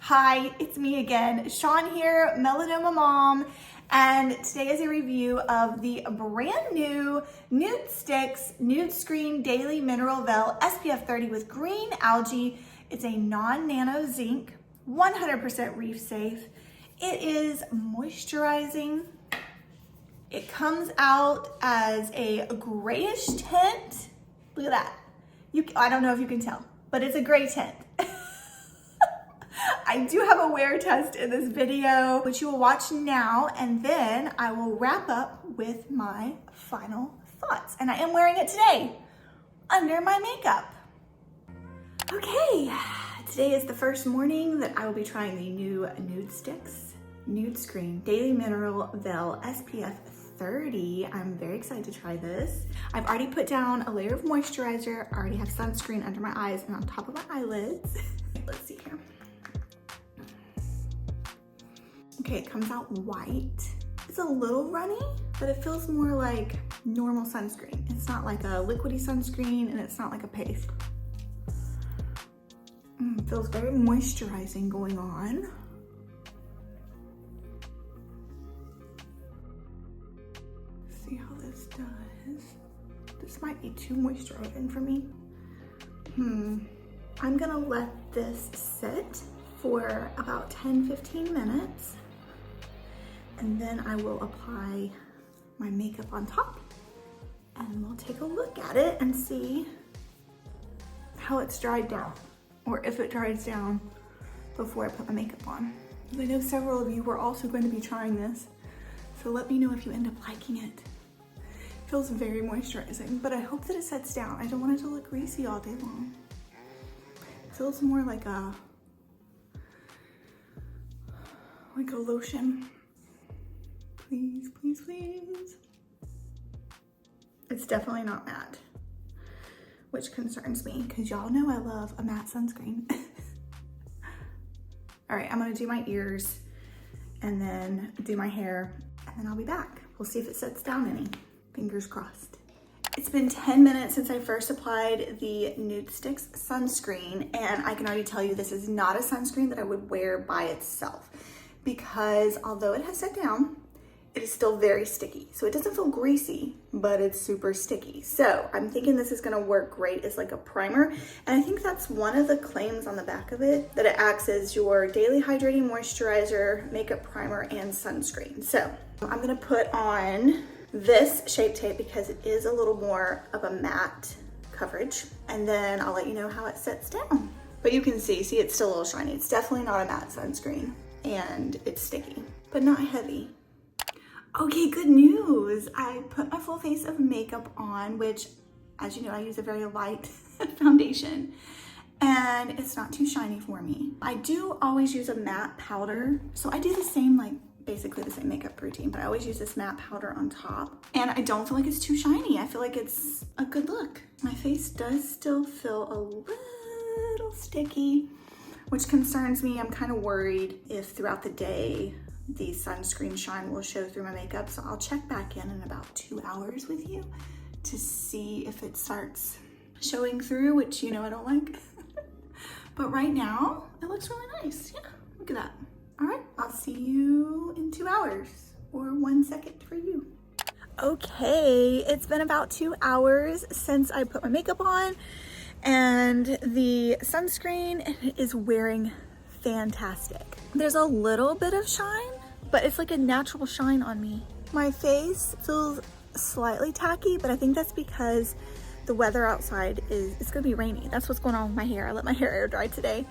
Hi, it's me again, Sean here, Melanoma Mom, and today is a review of the brand new Nudestix Nudescreen Daily Mineral Veil SPF30 with green algae. It's a non-nano zinc, 100% reef safe. It is moisturizing. It comes out as a grayish tint. Look at that. I don't know if you can tell, but it's a gray tint. I do have a wear test in this video, which you will watch now, and then I will wrap up with my final thoughts. And I am wearing it today under my makeup. Okay, today is the first morning that I will be trying the new Nudestix Nudescreen Daily Mineral Veil SPF 30. I'm very excited to try this. I've already put down a layer of moisturizer. I already have sunscreen under my eyes and on top of my eyelids. Let's see here. Okay, it comes out white. It's a little runny, but it feels more like normal sunscreen. It's not like a liquidy sunscreen and it's not like a paste. Feels very moisturizing going on. See how this does. This might be too moisturizing for me. I'm gonna let this sit for about 10-15 minutes. And then I will apply my makeup on top and we'll take a look at it and see how it's dried down, or if it dries down before I put my makeup on. I know several of you were also going to be trying this, so let me know if you end up liking it. It feels very moisturizing, but I hope that it sets down. I don't want it to look greasy all day long. It feels more like a lotion. Please, please, please. It's definitely not matte, which concerns me because y'all know I love a matte sunscreen. All right, I'm gonna do my ears and then do my hair and then I'll be back. We'll see if it sets down any. Fingers crossed. It's been 10 minutes since I first applied the Nudestix sunscreen, and I can already tell you this is not a sunscreen that I would wear by itself because although it has set down, it is still very sticky. So it doesn't feel greasy, but it's super sticky. So I'm thinking this is gonna work great as like a primer. And I think that's one of the claims on the back of it, that it acts as your daily hydrating moisturizer, makeup primer, and sunscreen. So I'm gonna put on this Shape Tape because it is a little more of a matte coverage. And then I'll let you know how it sets down. But you can see it's still a little shiny. It's definitely not a matte sunscreen and it's sticky, but not heavy. Okay, good news. I put my full face of makeup on, which, as you know, I use a very light foundation, and it's not too shiny for me. I do always use a matte powder. So I do the same, basically the same makeup routine, but I always use this matte powder on top. And I don't feel like it's too shiny. I feel like it's a good look. My face does still feel a little sticky, which concerns me. I'm kind of worried if throughout the day, the sunscreen shine will show through my makeup. So I'll check back in about 2 hours with you to see if it starts showing through, which you know I don't like. But right now, it looks really nice. Yeah, look at that. All right, I'll see you in 2 hours, or 1 second for you. Okay, it's been about 2 hours since I put my makeup on, and the sunscreen is wearing fantastic. There's a little bit of shine, but it's like a natural shine on me. My face feels slightly tacky, but I think that's because the weather outside it's gonna be rainy. That's what's going on with my hair. I let my hair air dry today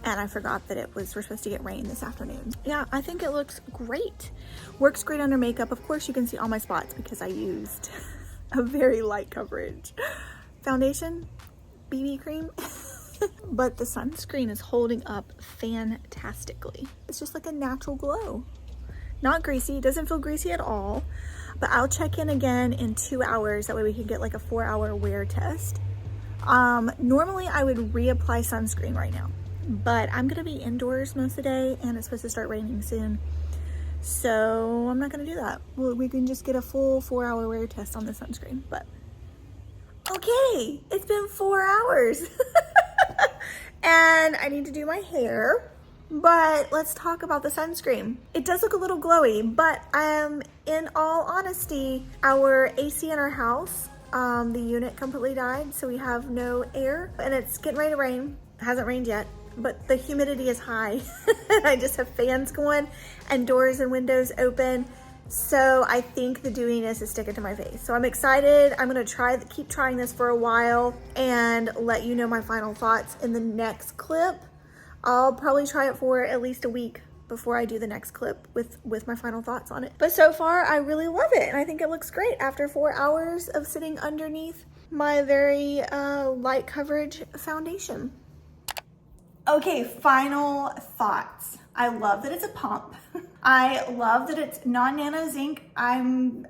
and I forgot that we're supposed to get rain this afternoon. Yeah, I think it looks great. Works great under makeup. Of course you can see all my spots because I used a very light coverage. Foundation, BB cream. But the sunscreen is holding up fantastically. It's just like a natural glow. Not greasy, doesn't feel greasy at all, but I'll check in again in 2 hours. That way we can get like a 4-hour wear test. Normally I would reapply sunscreen right now, but I'm gonna be indoors most of the day and it's supposed to start raining soon. So I'm not gonna do that. We can just get a full 4-hour wear test on the sunscreen, but okay, it's been 4 hours. And I need to do my hair. But let's talk about the sunscreen. It does look a little glowy, but in all honesty, our AC in our house, the unit completely died, so we have no air, and it's getting ready to rain. It hasn't rained yet, but the humidity is high. I just have fans going and doors and windows open. So I think the dewiness is sticking to my face. So I'm excited. I'm gonna keep trying this for a while and let you know my final thoughts in the next clip. I'll probably try it for at least a week before I do the next clip with my final thoughts on it. But so far, I really love it. And I think it looks great after 4 hours of sitting underneath my very light coverage foundation. Okay, final thoughts. I love that it's a pump. I love that it's non-nano zinc. I've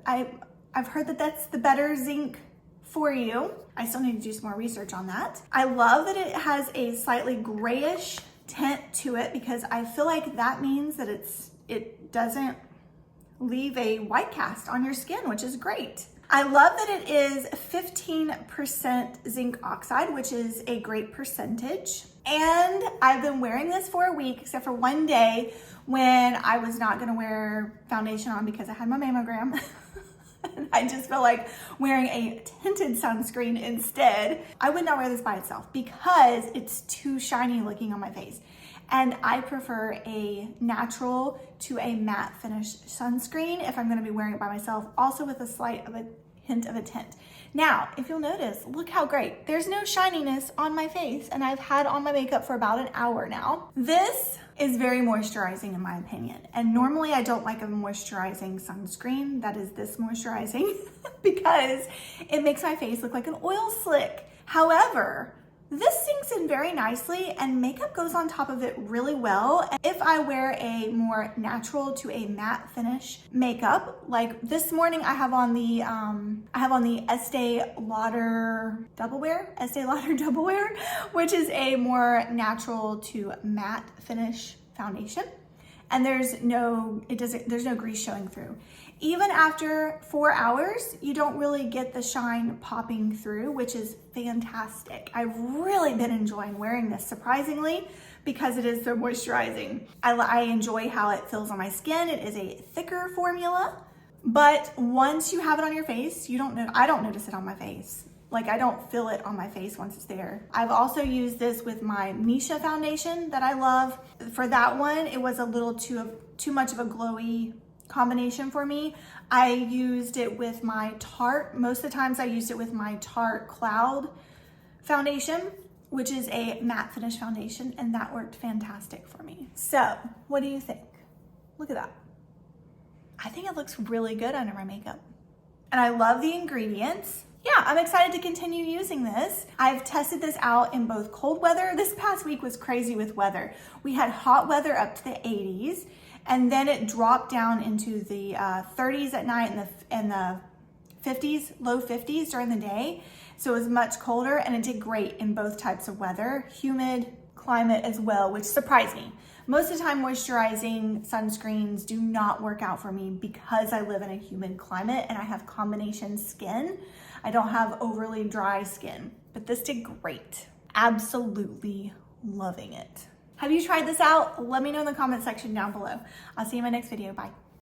heard that that's the better zinc for you. I still need to do some more research on that. I love that it has a slightly grayish tint to it because I feel like that means that it doesn't leave a white cast on your skin, which is great. I love that it is 15% zinc oxide, which is a great percentage. And I've been wearing this for a week, except for one day when I was not gonna wear foundation on because I had my mammogram. I just felt like wearing a tinted sunscreen instead. I would not wear this by itself because it's too shiny looking on my face. And I prefer a natural to a matte finish sunscreen if I'm gonna be wearing it by myself, also with a slight of a hint of a tint. Now, if you'll notice, look how great. There's no shininess on my face, and I've had on my makeup for about an hour now. This is very moisturizing in my opinion. And normally I don't like a moisturizing sunscreen that is this moisturizing because it makes my face look like an oil slick. However, this sinks in very nicely and makeup goes on top of it really well. If I wear a more natural to a matte finish makeup, like this morning I have on the Estee Lauder Double Wear, which is a more natural to matte finish foundation. And there's no grease showing through. Even after 4 hours, you don't really get the shine popping through, which is fantastic. I've really been enjoying wearing this, surprisingly, because it is so moisturizing. I enjoy how it feels on my skin. It is a thicker formula, but once you have it on your face, I don't notice it on my face. Like, I don't feel it on my face once it's there. I've also used this with my Misha foundation that I love. For that one, it was a little too much of a glowy combination for me. I used it with my Tarte. Most of the times I used it with my Tarte Cloud foundation, which is a matte finish foundation, and that worked fantastic for me. So, what do you think? Look at that. I think it looks really good under my makeup. And I love the ingredients. Yeah, I'm excited to continue using this. I've tested this out in both cold weather. This past week was crazy with weather. We had hot weather up to the 80s, and then it dropped down into the 30s at night and the 50s, low 50s during the day. So it was much colder, and it did great in both types of weather, humid climate as well, which surprised me. Most of the time, moisturizing sunscreens do not work out for me because I live in a humid climate and I have combination skin. I don't have overly dry skin, but this did great. Absolutely loving it. Have you tried this out? Let me know in the comment section down below. I'll see you in my next video. Bye.